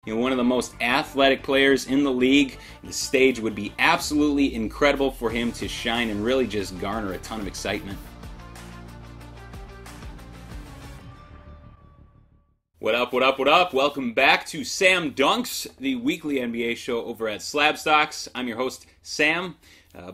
One of the most athletic players in the league. The stage would be absolutely incredible for him to shine and really just garner a ton of excitement. What up, what up, what up? Welcome back to Sam Dunks, the weekly NBA show over at SlabStox. I'm your host, Sam.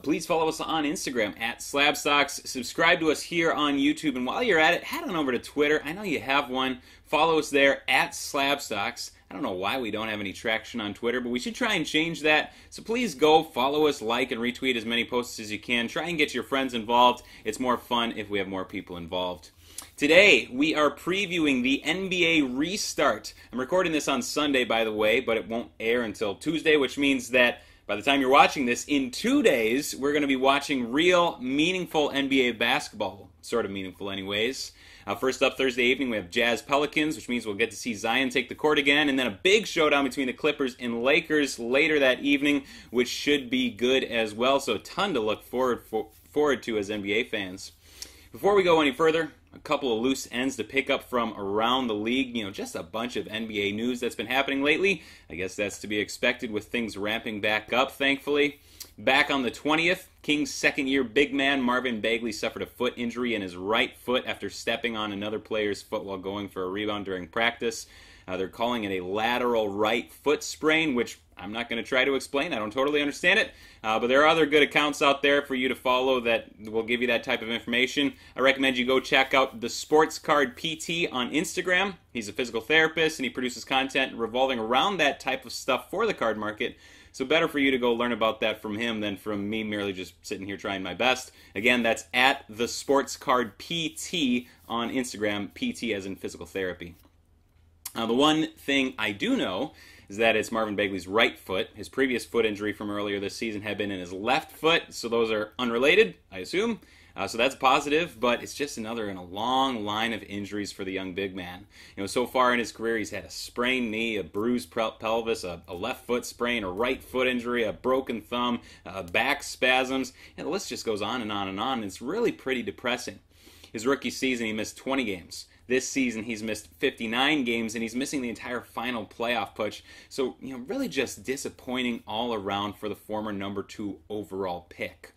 Please follow us on Instagram at SlabStox. Subscribe to us here on YouTube. And while you're at it, head on over to Twitter. I know you have one. Follow us there at SlabStox. I don't know why we don't have any traction on Twitter, but we should try and change that. So please go follow us, like, and retweet as many posts as you can. Try and get your friends involved. It's more fun if we have more people involved. Today, we are previewing the NBA restart. I'm recording this on Sunday, by the way, but it won't air until Tuesday, which means that by the time you're watching this, in 2 days, we're going to be watching real, meaningful NBA basketball. Sort of meaningful anyways. First up, Thursday evening, we have Jazz Pelicans, which means we'll get to see Zion take the court again, and then a big showdown between the Clippers and Lakers later that evening, which should be good as well. So a ton to look forward to as NBA fans. Before we go any further, a couple of loose ends to pick up from around the league. Just a bunch of NBA news that's been happening lately. I guess that's to be expected with things ramping back up, thankfully. Back on the 20th, Kings' second-year big man Marvin Bagley suffered a foot injury in his right foot after stepping on another player's foot while going for a rebound during practice. They're calling it a lateral right foot sprain, which I'm not going to try to explain. I don't totally understand it. But there are other good accounts out there for you to follow that will give you that type of information. I recommend you go check out the Sports Card PT on Instagram. He's a physical therapist, and he produces content revolving around that type of stuff for the card market. So better for you to go learn about that from him than from me merely just sitting here trying my best. Again, that's at the Sports Card PT on Instagram, PT as in physical therapy. The one thing I do know is that it's Marvin Bagley's right foot. His previous foot injury from earlier this season had been in his left foot, so those are unrelated, I assume. So that's positive, but it's just another in a long line of injuries for the young big man. So far in his career, he's had a sprained knee, a bruised pelvis, a left foot sprain, a right foot injury, a broken thumb, back spasms, and the list just goes on and on and on. And it's really pretty depressing. His rookie season, he missed 20 games. This season, he's missed 59 games, and he's missing the entire final playoff push. So, really just disappointing all around for the former number 2 overall pick.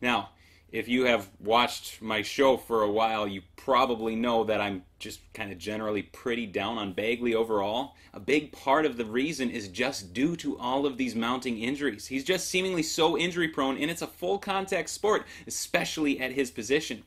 Now, if you have watched my show for a while, you probably know that I'm just kind of generally pretty down on Bagley overall. A big part of the reason is just due to all of these mounting injuries. He's just seemingly so injury prone, and it's a full contact sport, especially at his position.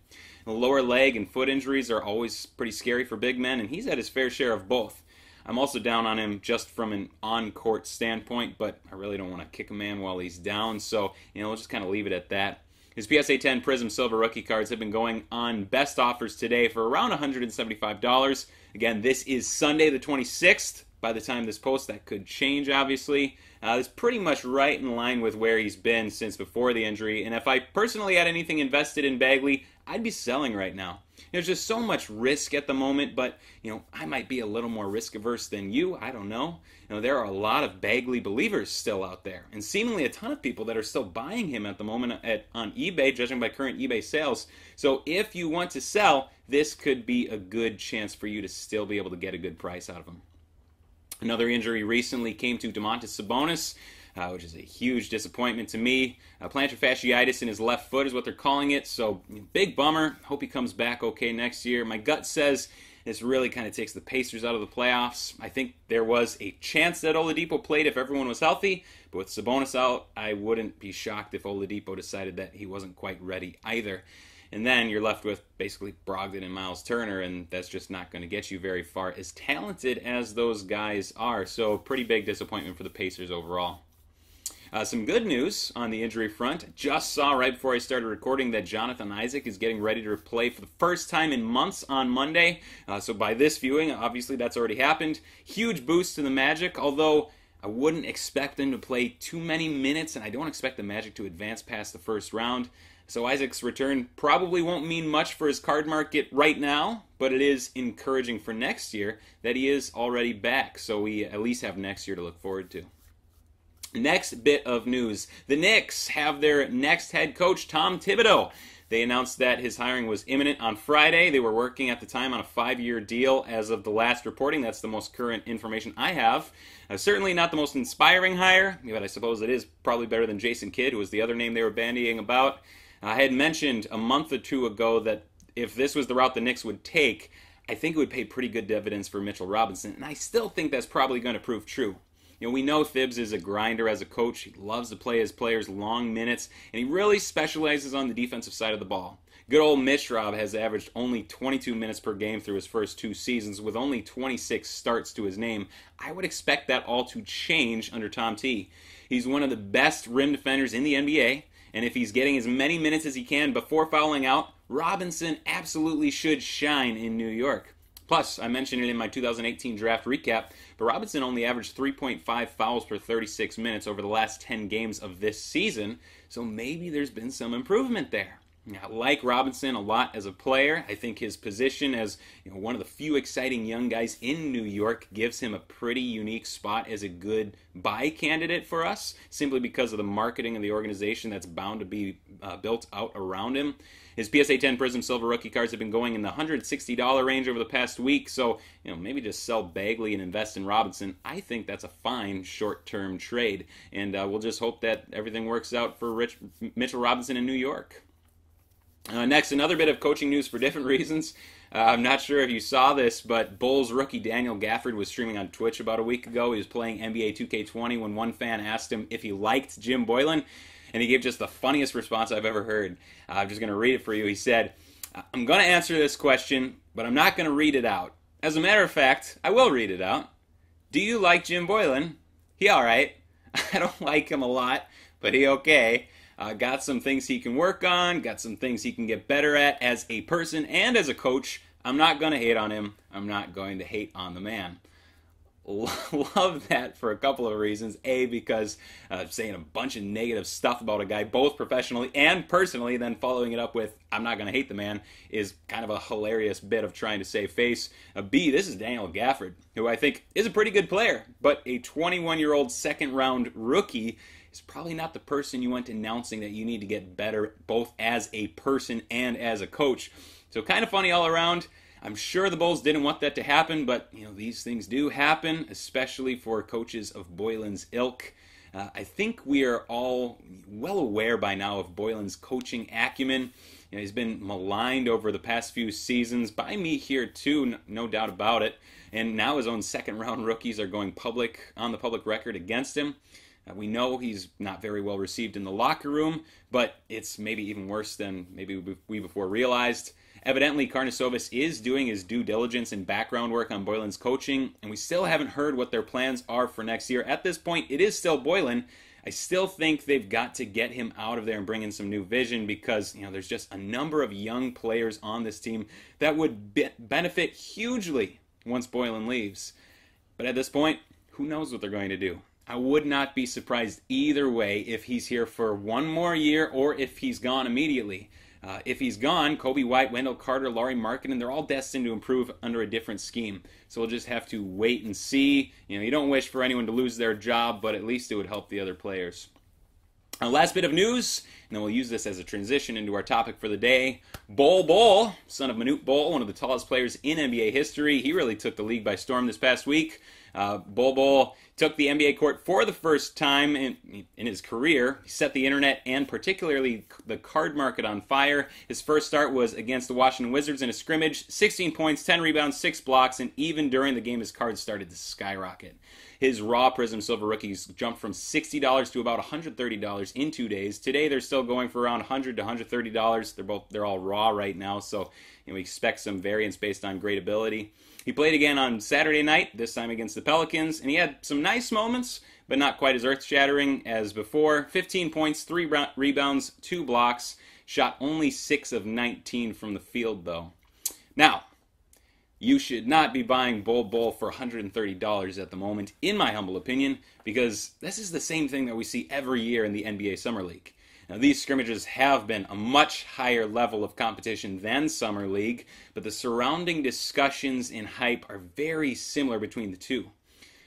The lower leg and foot injuries are always pretty scary for big men, and he's had his fair share of both. I'm also down on him just from an on-court standpoint, but I really don't want to kick a man while he's down, so we'll just kind of leave it at that. His PSA 10 Prism Silver rookie cards have been going on best offers today for around $175. Again, this is Sunday the 26th. By the time this posts, that could change, obviously. It's pretty much right in line with where he's been since before the injury. And if I personally had anything invested in Bagley, I'd be selling right now. There's just so much risk at the moment, but I might be a little more risk averse than you. I don't know. There are a lot of Bagley believers still out there, and seemingly a ton of people that are still buying him at the moment on eBay, judging by current eBay sales. So if you want to sell, this could be a good chance for you to still be able to get a good price out of him. Another injury recently came to Domantas Sabonis, which is a huge disappointment to me. Plantar fasciitis in his left foot is what they're calling it, so big bummer. Hope he comes back okay next year. My gut says this really kind of takes the Pacers out of the playoffs. I think there was a chance that Oladipo played if everyone was healthy, but with Sabonis out, I wouldn't be shocked if Oladipo decided that he wasn't quite ready either. And then you're left with basically Brogdon and Miles Turner, and that's just not going to get you very far, as talented as those guys are. So pretty big disappointment for the Pacers overall. Some good news on the injury front. Just saw right before I started recording that Jonathan Isaac is getting ready to play for the first time in months on Monday. So by this viewing, obviously that's already happened. Huge boost to the Magic, although I wouldn't expect them to play too many minutes, and I don't expect the Magic to advance past the first round. So Isaac's return probably won't mean much for his card market right now, but it is encouraging for next year that he is already back. So we at least have next year to look forward to. Next bit of news. The Knicks have their next head coach, Tom Thibodeau. They announced that his hiring was imminent on Friday. They were working at the time on a 5-year deal as of the last reporting. That's the most current information I have. Certainly not the most inspiring hire, but I suppose it is probably better than Jason Kidd, who was the other name they were bandying about. I had mentioned a month or two ago that if this was the route the Knicks would take, I think it would pay pretty good dividends for Mitchell Robinson, and I still think that's probably going to prove true. We know Thibs is a grinder as a coach. He loves to play his players long minutes, and he really specializes on the defensive side of the ball. Good old Mitch Rob has averaged only 22 minutes per game through his first 2 seasons, with only 26 starts to his name. I would expect that all to change under Tom T. He's one of the best rim defenders in the NBA, and if he's getting as many minutes as he can before fouling out, Robinson absolutely should shine in New York. Plus, I mentioned it in my 2018 draft recap, but Robinson only averaged 3.5 fouls per 36 minutes over the last 10 games of this season, so maybe there's been some improvement there. I like Robinson a lot as a player. I think his position as one of the few exciting young guys in New York gives him a pretty unique spot as a good buy candidate for us, simply because of the marketing of the organization that's bound to be built out around him. His PSA 10 Prism Silver rookie cards have been going in the $160 range over the past week, so maybe just sell Bagley and invest in Robinson. I think that's a fine short-term trade, and we'll just hope that everything works out for Mitchell Robinson in New York. Next, another bit of coaching news for different reasons. I'm not sure if you saw this, but Bulls rookie Daniel Gafford was streaming on Twitch about a week ago. He was playing NBA 2K20 when one fan asked him if he liked Jim Boylan, and he gave just the funniest response I've ever heard. I'm just going to read it for you. He said, "I'm going to answer this question, but I'm not going to read it out. As a matter of fact, I will read it out. Do you like Jim Boylan? He all right. I don't like him a lot, but he okay. Got some things he can work on, got some things he can get better at as a person and as a coach. I'm not going to hate on him. I'm not going to hate on the man." Love that for a couple of reasons. A, because saying a bunch of negative stuff about a guy, both professionally and personally, then following it up with, "I'm not going to hate the man," is kind of a hilarious bit of trying to save face. B, this is Daniel Gafford, who I think is a pretty good player, but a 21-year-old second-round rookie is probably not the person you want announcing that you need to get better both as a person and as a coach. So kind of funny all around. I'm sure the Bulls didn't want that to happen, but these things do happen, especially for coaches of Boylan's ilk. I think we are all well aware by now of Boylan's coaching acumen. He's been maligned over the past few seasons, by me here too, no doubt about it. And now his own second-round rookies are going on the public record against him. We know he's not very well received in the locker room, but it's maybe even worse than maybe we before realized. Evidently, Karnisovas is doing his due diligence and background work on Boylan's coaching, and we still haven't heard what their plans are for next year. At this point, it is still Boylan. I still think they've got to get him out of there and bring in some new vision because, there's just a number of young players on this team that would benefit hugely once Boylan leaves. But at this point, who knows what they're going to do? I would not be surprised either way if he's here for one more year or if he's gone immediately. If he's gone, Kobe White, Wendell Carter, Lauri Markkanen, they're all destined to improve under a different scheme. So we'll just have to wait and see. You don't wish for anyone to lose their job, but at least it would help the other players. Last bit of news, and then we'll use this as a transition into our topic for the day. Bol, son of Manute Bol, one of the tallest players in NBA history. He really took the league by storm this past week. Bol took the NBA court for the first time in his career. He set the internet and particularly the card market on fire. His first start was against the Washington Wizards in a scrimmage. 16 points, 10 rebounds, 6 blocks, and even during the game his cards started to skyrocket. His raw Prism Silver rookies jumped from $60 to about $130 in 2 days. Today they're still going for around $100 to $130. They're all raw right now, so we expect some variance based on great ability. He played again on Saturday night, this time against the Pelicans, and he had some nice moments, but not quite as earth-shattering as before. 15 points, 3 rebounds, 2 blocks. Shot only 6 of 19 from the field, though. Now, you should not be buying Bol for $130 at the moment, in my humble opinion, because this is the same thing that we see every year in the NBA Summer League. Now, these scrimmages have been a much higher level of competition than Summer League, but the surrounding discussions and hype are very similar between the two.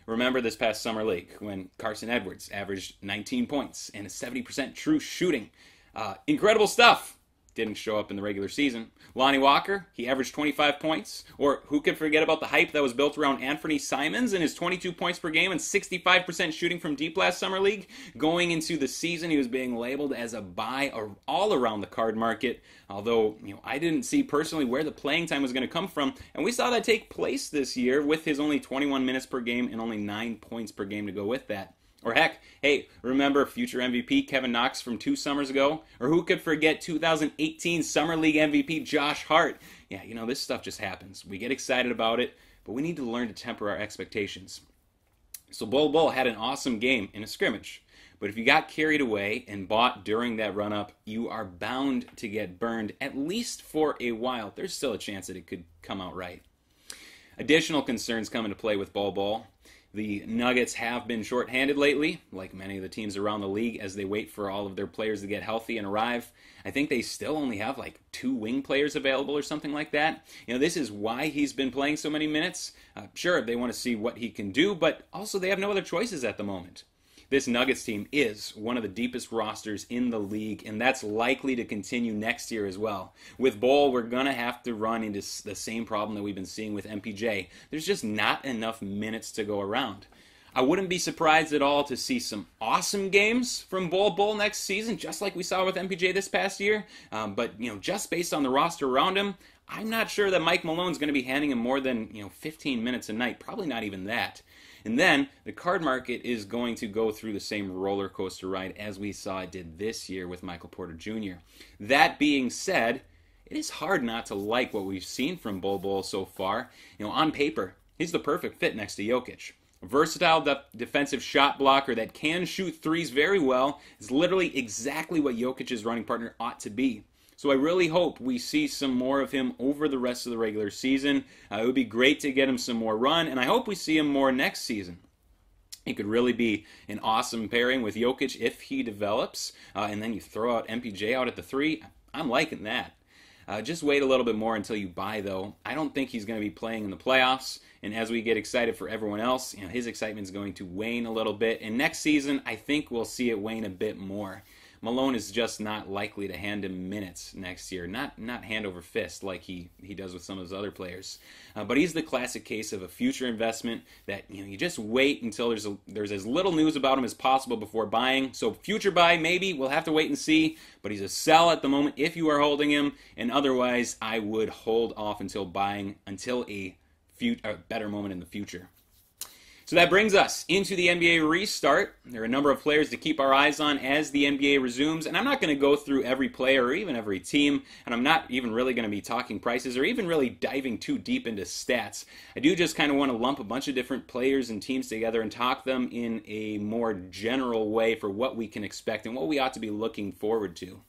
Remember this past Summer League when Carson Edwards averaged 19 points and a 70% true shooting. Incredible stuff. didn't show up in the regular season. Lonnie Walker, he averaged 25 points. Or who could forget about the hype that was built around Anthony Simons and his 22 points per game and 65% shooting from deep last summer league? Going into the season, he was being labeled as a buy all around the card market. Although, I didn't see personally where the playing time was going to come from. And we saw that take place this year with his only 21 minutes per game and only 9 points per game to go with that. Or heck, hey, remember future MVP Kevin Knox from 2 summers ago? Or who could forget 2018 Summer League MVP Josh Hart? Yeah, this stuff just happens. We get excited about it, but we need to learn to temper our expectations. So Bol Bol had an awesome game in a scrimmage. But if you got carried away and bought during that run-up, you are bound to get burned, at least for a while. There's still a chance that it could come out right. Additional concerns come into play with Bol Bol. The Nuggets have been shorthanded lately, like many of the teams around the league, as they wait for all of their players to get healthy and arrive. I think they still only have like 2 wing players available or something like that. This is why he's been playing so many minutes. Sure, they want to see what he can do, but also they have no other choices at the moment. This Nuggets team is one of the deepest rosters in the league, and that's likely to continue next year as well. With Bol, we're going to have to run into the same problem that we've been seeing with MPJ. There's just not enough minutes to go around. I wouldn't be surprised at all to see some awesome games from Bol next season, just like we saw with MPJ this past year. But just based on the roster around him, I'm not sure that Mike Malone's going to be handing him more than 15 minutes a night. Probably not even that. And then the card market is going to go through the same roller coaster ride as we saw it did this year with Michael Porter Jr. That being said, it is hard not to like what we've seen from Bol so far. On paper, he's the perfect fit next to Jokic. A versatile defensive shot blocker that can shoot threes very well is literally exactly what Jokic's running partner ought to be. So I really hope we see some more of him over the rest of the regular season. It would be great to get him some more run, and I hope we see him more next season. He could really be an awesome pairing with Jokic if he develops, and then you throw out MPJ out at the 3. I'm liking that. Just wait a little bit more until you buy, though. I don't think he's going to be playing in the playoffs, and as we get excited for everyone else, his excitement is going to wane a little bit, and next season, I think we'll see it wane a bit more. Malone is just not likely to hand him minutes next year. Not hand over fist like he does with some of his other players. But he's the classic case of a future investment that you just wait until there's as little news about him as possible before buying. So future buy, maybe. We'll have to wait and see. But he's a sell at the moment if you are holding him. And otherwise, I would hold off until buying until a better moment in the future. So that brings us into the NBA restart. There are a number of players to keep our eyes on as the NBA resumes, and I'm not going to go through every player or even every team, and I'm not even really going to be talking prices or even really diving too deep into stats. I do just kind of want to lump a bunch of different players and teams together and talk them in a more general way for what we can expect and what we ought to be looking forward to.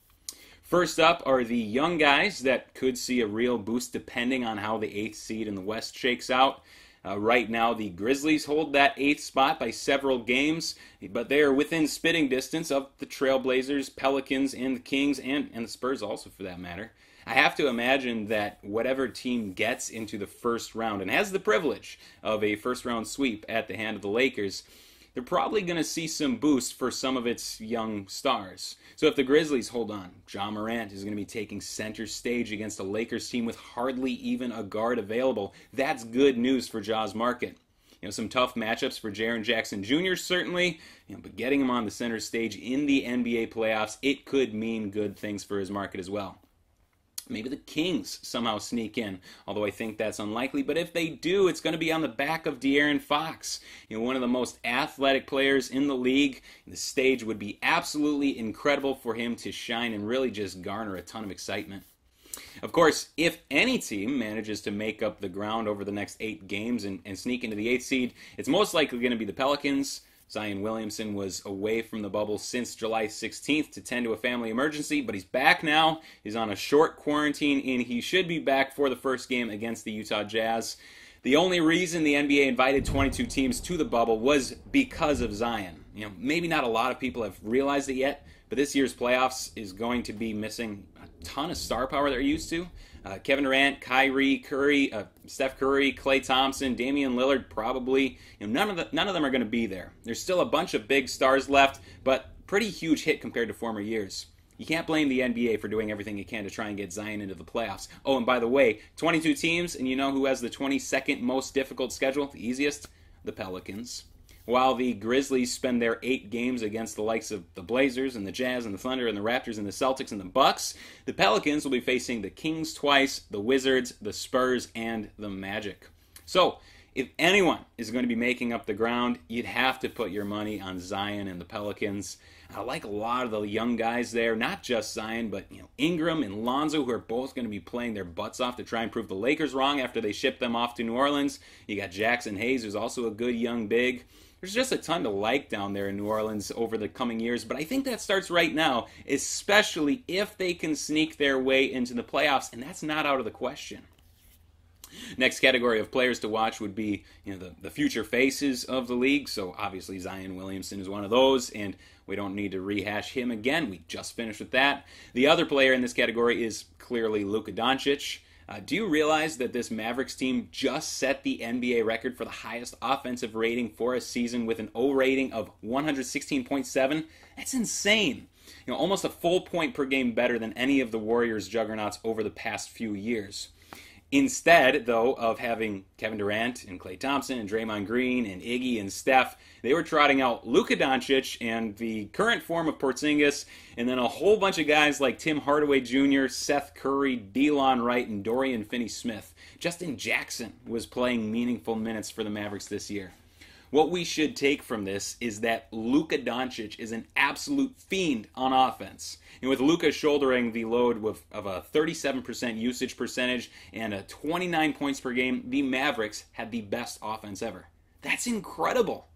First up are the young guys that could see a real boost depending on how the 8th seed in the West shakes out. Right now, the Grizzlies hold that 8th spot by several games, but they are within spitting distance of the Trailblazers, Pelicans, and the Kings, and the Spurs also, for that matter. I have to imagine that whatever team gets into the first round and has the privilege of a first-round sweep at the hand of the Lakers, they're probably going to see some boost for some of its young stars. So if the Grizzlies hold on, Ja Morant is going to be taking center stage against a Lakers team with hardly even a guard available. That's good news for Ja's market. Some tough matchups for Jaren Jackson Jr. certainly, but getting him on the center stage in the NBA playoffs, it could mean good things for his market as well. Maybe the Kings somehow sneak in, although I think that's unlikely. But if they do, it's going to be on the back of De'Aaron Fox, one of the most athletic players in the league. The stage would be absolutely incredible for him to shine and really just garner a ton of excitement. Of course, if any team manages to make up the ground over the next 8 games and sneak into the 8th seed, it's most likely going to be the Pelicans. Zion Williamson was away from the bubble since July 16th to tend to a family emergency, but he's back now. He's on a short quarantine, and he should be back for the first game against the Utah Jazz. The only reason the NBA invited 22 teams to the bubble was because of Zion. Maybe not a lot of people have realized it yet, but this year's playoffs is going to be missing a ton of star power they're used to. Kevin Durant, Kyrie, Curry, Steph Curry, Klay Thompson, Damian Lillard, probably. None of them are going to be there. There's still a bunch of big stars left, but pretty huge hit compared to former years. you can't blame the NBA for doing everything it can to try and get Zion into the playoffs. Oh, and by the way, 22 teams, and you know who has the 22nd most difficult schedule? The easiest? The Pelicans. While the Grizzlies spend their 8 games against the likes of the Blazers and the Jazz and the Thunder and the Raptors and the Celtics and the Bucks, the Pelicans will be facing the Kings twice, the Wizards, the Spurs, and the Magic. So, if anyone is going to be making up the ground, you'd have to put your money on Zion and the Pelicans. I like a lot of the young guys there, not just Zion, but Ingram and Lonzo, who are both going to be playing their butts off to try and prove the Lakers wrong after they ship them off to New Orleans. You got Jackson Hayes, who's also a good young big. There's just a ton to like down there in New Orleans over the coming years, but I think that starts right now, especially if they can sneak their way into the playoffs, and that's not out of the question. Next category of players to watch would be the future faces of the league. So obviously Zion Williamson is one of those, and we don't need to rehash him again. We just finished with that. The other player in this category is clearly Luka Doncic. Do you realize that this Mavericks team just set the NBA record for the highest offensive rating for a season with an O rating of 116.7? That's insane. Almost a full point per game better than any of the Warriors juggernauts over the past few years. Instead, though, of having Kevin Durant and Klay Thompson and Draymond Green and Iggy and Steph, they were trotting out Luka Doncic and the current form of Porzingis, and then a whole bunch of guys like Tim Hardaway Jr., Seth Curry, Delon Wright, and Dorian Finney-Smith. Justin Jackson was playing meaningful minutes for the Mavericks this year. What we should take from this is that Luka Doncic is an absolute fiend on offense. And with Luka shouldering the load of a 37% usage percentage and a 29 points per game, the Mavericks had the best offense ever. That's incredible.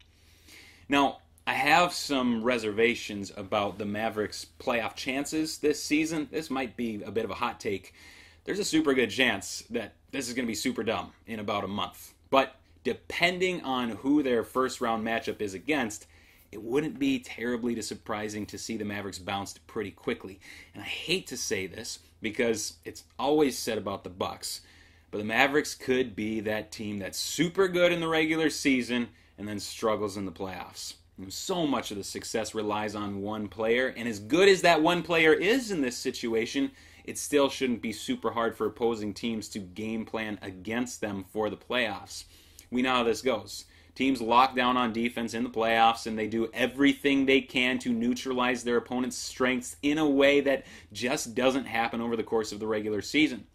Now, I have some reservations about the Mavericks' playoff chances this season. This might be a bit of a hot take. There's a super good chance that this is going to be super dumb in about a month. But depending on who their first round matchup is against, it wouldn't be terribly surprising to see the Mavericks bounced pretty quickly. And I hate to say this because it's always said about the Bucks, but the Mavericks could be that team that's super good in the regular season and then struggles in the playoffs. So much of the success relies on one player, and as good as that one player is in this situation, it still shouldn't be super hard for opposing teams to game plan against them for the playoffs. We know how this goes. Teams lock down on defense in the playoffs, and they do everything they can to neutralize their opponent's strengths in a way that just doesn't happen over the course of the regular season.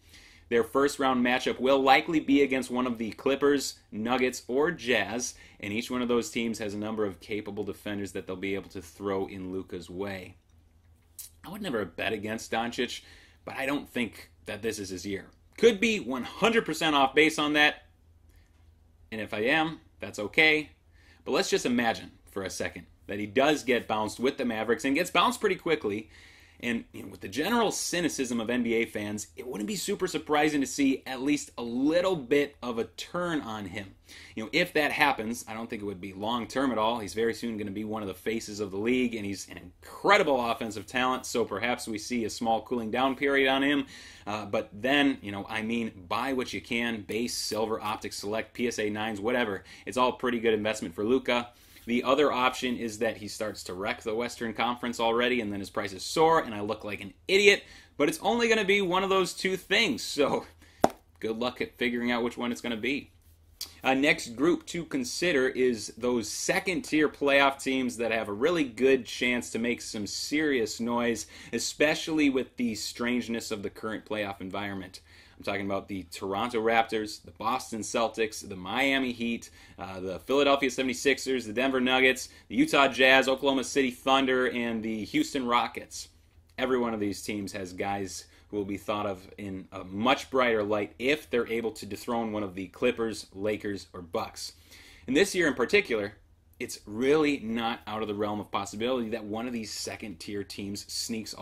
Their first round matchup will likely be against one of the Clippers, Nuggets, or Jazz, and each one of those teams has a number of capable defenders that they'll be able to throw in Luka's way. I would never bet against Doncic, but I don't think that this is his year. Could be 100% off base on that, and if I am, that's okay. But let's just imagine for a second that he does get bounced with the Mavericks and gets bounced pretty quickly. And with the general cynicism of NBA fans, it wouldn't be super surprising to see at least a little bit of a turn on him. If that happens, I don't think it would be long-term at all. He's very soon going to be one of the faces of the league, and he's an incredible offensive talent, so perhaps we see a small cooling down period on him. But then, buy what you can, base, silver, optic, select, PSA 9s, whatever. It's all pretty good investment for Luka. The other option is that he starts to wreck the Western Conference already, and then his prices soar, and I look like an idiot. But it's only going to be one of those two things, so good luck at figuring out which one it's going to be. Next group to consider is those second-tier playoff teams that have a really good chance to make some serious noise, especially with the strangeness of the current playoff environment. I'm talking about the Toronto Raptors, the Boston Celtics, the Miami Heat, the Philadelphia 76ers, the Denver Nuggets, the Utah Jazz, Oklahoma City Thunder, and the Houston Rockets. Every one of these teams has guys who will be thought of in a much brighter light if they're able to dethrone one of the Clippers, Lakers, or Bucks. And this year in particular, it's really not out of the realm of possibility that one of these second-tier teams sneaks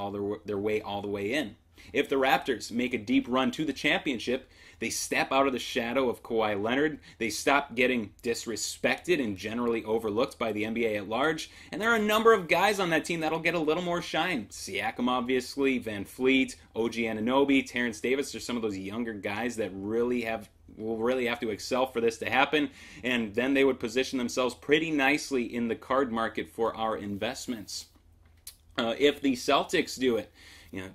their way all the way in. If the Raptors make a deep run to the championship, they step out of the shadow of Kawhi Leonard, they stop getting disrespected and generally overlooked by the NBA at large, and there are a number of guys on that team that'll get a little more shine. Siakam, obviously, Van Fleet, OG Anunoby, Terrence Davis are some of those younger guys that will really have to excel for this to happen, and then they would position themselves pretty nicely in the card market for our investments. If the Celtics do it,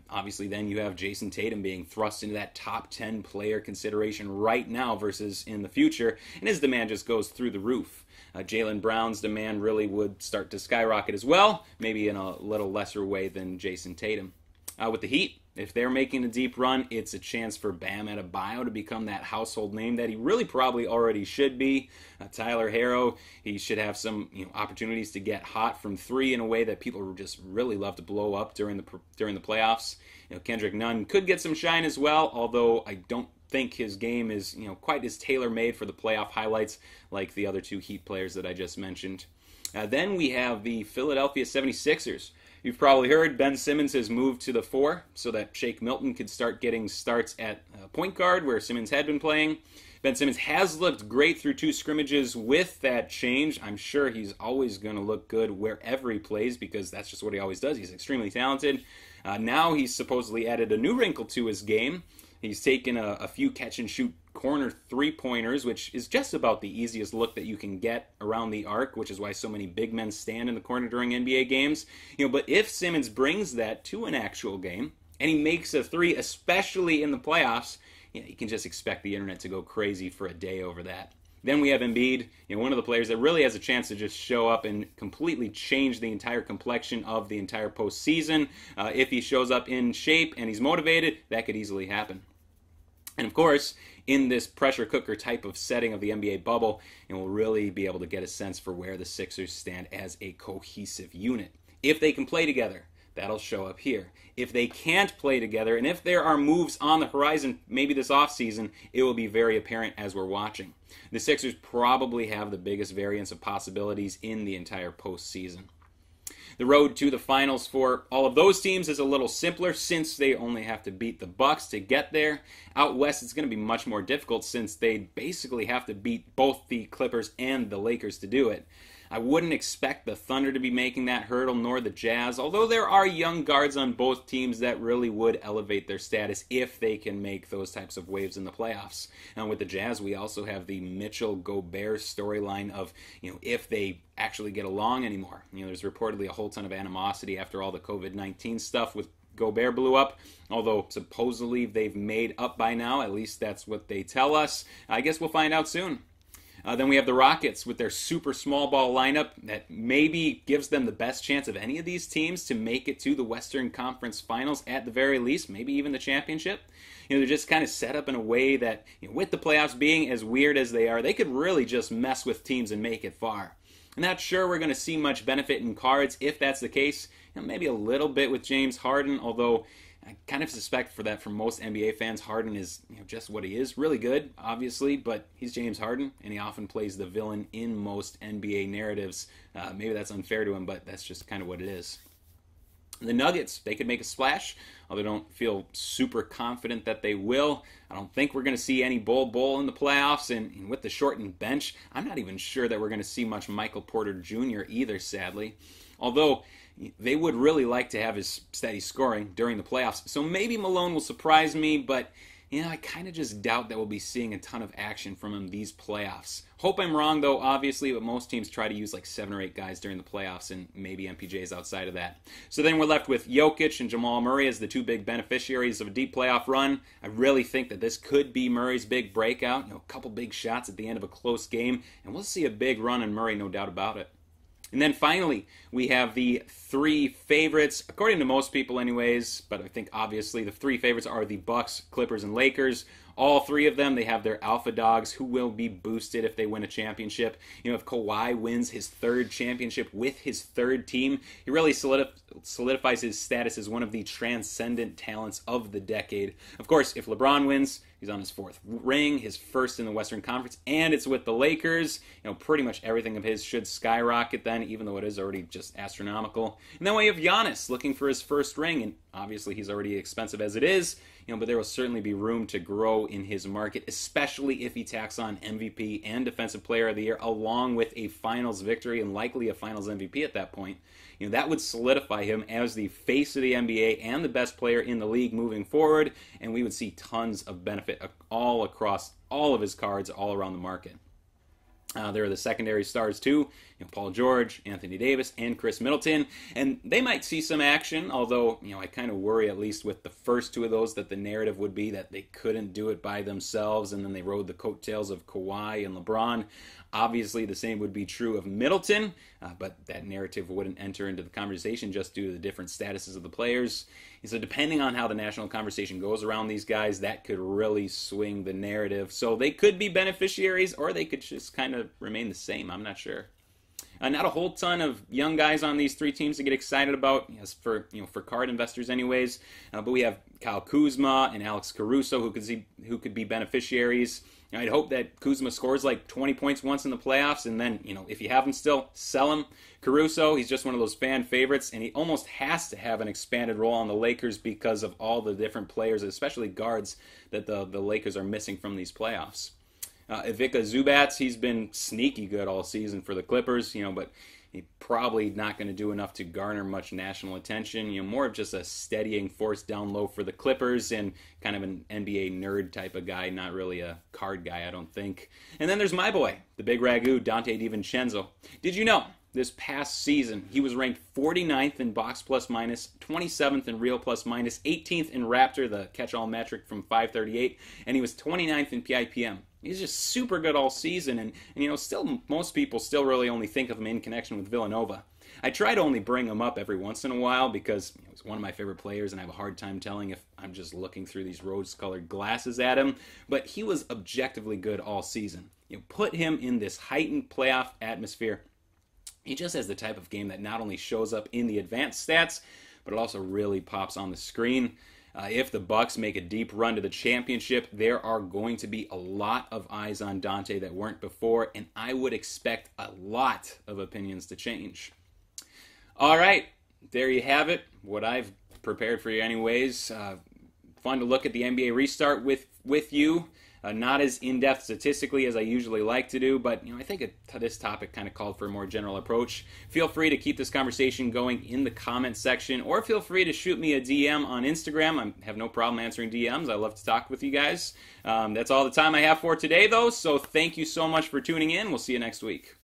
obviously then you have Jason Tatum being thrust into that top 10 player consideration right now versus in the future, and his demand just goes through the roof. Jaylen Brown's demand really would start to skyrocket as well, maybe in a little lesser way than Jason Tatum. With the Heat, if they're making a deep run, it's a chance for Bam Adebayo to become that household name that he really probably already should be. Tyler Herro, he should have some opportunities to get hot from three in a way that people just really love to blow up during the playoffs. Kendrick Nunn could get some shine as well, although I don't think his game is quite as tailor-made for the playoff highlights like the other two Heat players that I just mentioned. Then we have the Philadelphia 76ers. You've probably heard Ben Simmons has moved to the 4 so that Shake Milton could start getting starts at point guard where Simmons had been playing. Ben Simmons has looked great through 2 scrimmages with that change. I'm sure he's always going to look good wherever he plays because that's just what he always does. He's extremely talented. Now he's supposedly added a new wrinkle to his game. He's taken a few catch-and-shoot corner three-pointers, which is just about the easiest look that you can get around the arc, which is why so many big men stand in the corner during NBA games. But if Simmons brings that to an actual game, and he makes a 3, especially in the playoffs, you can just expect the internet to go crazy for a day over that. Then we have Embiid, one of the players that really has a chance to just show up and completely change the entire complexion of the entire postseason. If he shows up in shape and he's motivated, that could easily happen. And of course, in this pressure cooker type of setting of the NBA bubble, we'll really be able to get a sense for where the Sixers stand as a cohesive unit. If they can play together, that'll show up here. If they can't play together, and if there are moves on the horizon, maybe this offseason, it will be very apparent as we're watching. The Sixers probably have the biggest variance of possibilities in the entire postseason. The road to the finals for all of those teams is a little simpler since they only have to beat the Bucks to get there. Out west, it's going to be much more difficult since they basically have to beat both the Clippers and the Lakers to do it. I wouldn't expect the Thunder to be making that hurdle, nor the Jazz, although there are young guards on both teams that really would elevate their status if they can make those types of waves in the playoffs. And with the Jazz, we also have the Mitchell-Gobert storyline of, if they actually get along anymore. There's reportedly a whole ton of animosity after all the COVID-19 stuff with Gobert blew up, although supposedly they've made up by now. At least that's what they tell us. I guess we'll find out soon. Then we have the Rockets with their super small ball lineup that maybe gives them the best chance of any of these teams to make it to the Western Conference Finals at the very least, maybe even the championship. They're just kind of set up in a way that, with the playoffs being as weird as they are, they could really just mess with teams and make it far. I'm not sure we're going to see much benefit in cards if that's the case. Maybe a little bit with James Harden, although I kind of suspect for that from most NBA fans, Harden is just what he is. Really good, obviously, but he's James Harden, and he often plays the villain in most NBA narratives. Maybe that's unfair to him, but that's just kind of what it is. The Nuggets, they could make a splash, although I don't feel super confident that they will. I don't think we're going to see any Bol in the playoffs, and with the shortened bench, I'm not even sure that we're going to see much Michael Porter Jr. either, sadly. Although they would really like to have his steady scoring during the playoffs. So maybe Malone will surprise me, but I kind of just doubt that we'll be seeing a ton of action from him these playoffs. Hope I'm wrong, though, obviously, but most teams try to use like 7 or 8 guys during the playoffs, and maybe MPJ's outside of that. So then we're left with Jokic and Jamal Murray as the 2 big beneficiaries of a deep playoff run. I really think that this could be Murray's big breakout. A couple big shots at the end of a close game, and we'll see a big run in Murray, no doubt about it. And then finally, we have the 3 favorites, according to most people anyways, but I think obviously the 3 favorites are the Bucks, Clippers, and Lakers. All 3 of them, they have their alpha dogs who will be boosted if they win a championship. If Kawhi wins his 3rd championship with his 3rd team, he really solidifies his status as one of the transcendent talents of the decade. Of course, if LeBron wins, he's on his 4th ring, his 1st in the Western Conference, and it's with the Lakers. Pretty much everything of his should skyrocket then, even though it is already just astronomical. And then we have Giannis looking for his 1st ring, and obviously he's already expensive as it is, but there will certainly be room to grow in his market, especially if he tacks on MVP and Defensive Player of the Year, along with a Finals victory and likely a Finals MVP at that point. That would solidify him as the face of the NBA and the best player in the league moving forward, and we would see tons of benefit all across all of his cards all around the market. There are the secondary stars too, Paul George, Anthony Davis, and Chris Middleton, and they might see some action, although I kind of worry, at least with the first two of those, that the narrative would be that they couldn't do it by themselves, and then they rode the coattails of Kawhi and LeBron. Obviously, the same would be true of Middleton, but that narrative wouldn't enter into the conversation just due to the different statuses of the players. And so depending on how the national conversation goes around these guys, that could really swing the narrative. So they could be beneficiaries, or they could just kind of remain the same. I'm not sure. Not a whole ton of young guys on these three teams to get excited about, for card investors anyways. But we have Kyle Kuzma and Alex Caruso who could be beneficiaries. I'd hope that Kuzma scores like 20 points once in the playoffs, and then, if you have him still, sell him. Caruso, he's just one of those fan favorites, and he almost has to have an expanded role on the Lakers because of all the different players, especially guards, that the Lakers are missing from these playoffs. Ivica Zubac, he's been sneaky good all season for the Clippers, but he's probably not going to do enough to garner much national attention. More of just a steadying force down low for the Clippers and kind of an NBA nerd type of guy, not really a card guy, I don't think. And then there's my boy, the big ragu, Dante DiVincenzo. Did you know this past season he was ranked 49th in box plus minus, 27th in real plus minus, 18th in Raptor, the catch-all metric from 538, and he was 29th in PIPM. He's just super good all season, and still most people still really only think of him in connection with Villanova. I try to only bring him up every once in a while because he's one of my favorite players, and I have a hard time telling if I'm just looking through these rose-colored glasses at him. But he was objectively good all season. Put him in this heightened playoff atmosphere. He just has the type of game that not only shows up in the advanced stats, but it also really pops on the screen. If the Bucks make a deep run to the championship, there are going to be a lot of eyes on Dante that weren't before, and I would expect a lot of opinions to change. All right, there you have it. What I've prepared for you anyways. Fun to look at the NBA restart with you. Not as in-depth statistically as I usually like to do, but I think this topic kind of called for a more general approach. Feel free to keep this conversation going in the comment section, or feel free to shoot me a DM on Instagram. I have no problem answering DMs. I love to talk with you guys. That's all the time I have for today, though, so thank you so much for tuning in. We'll see you next week.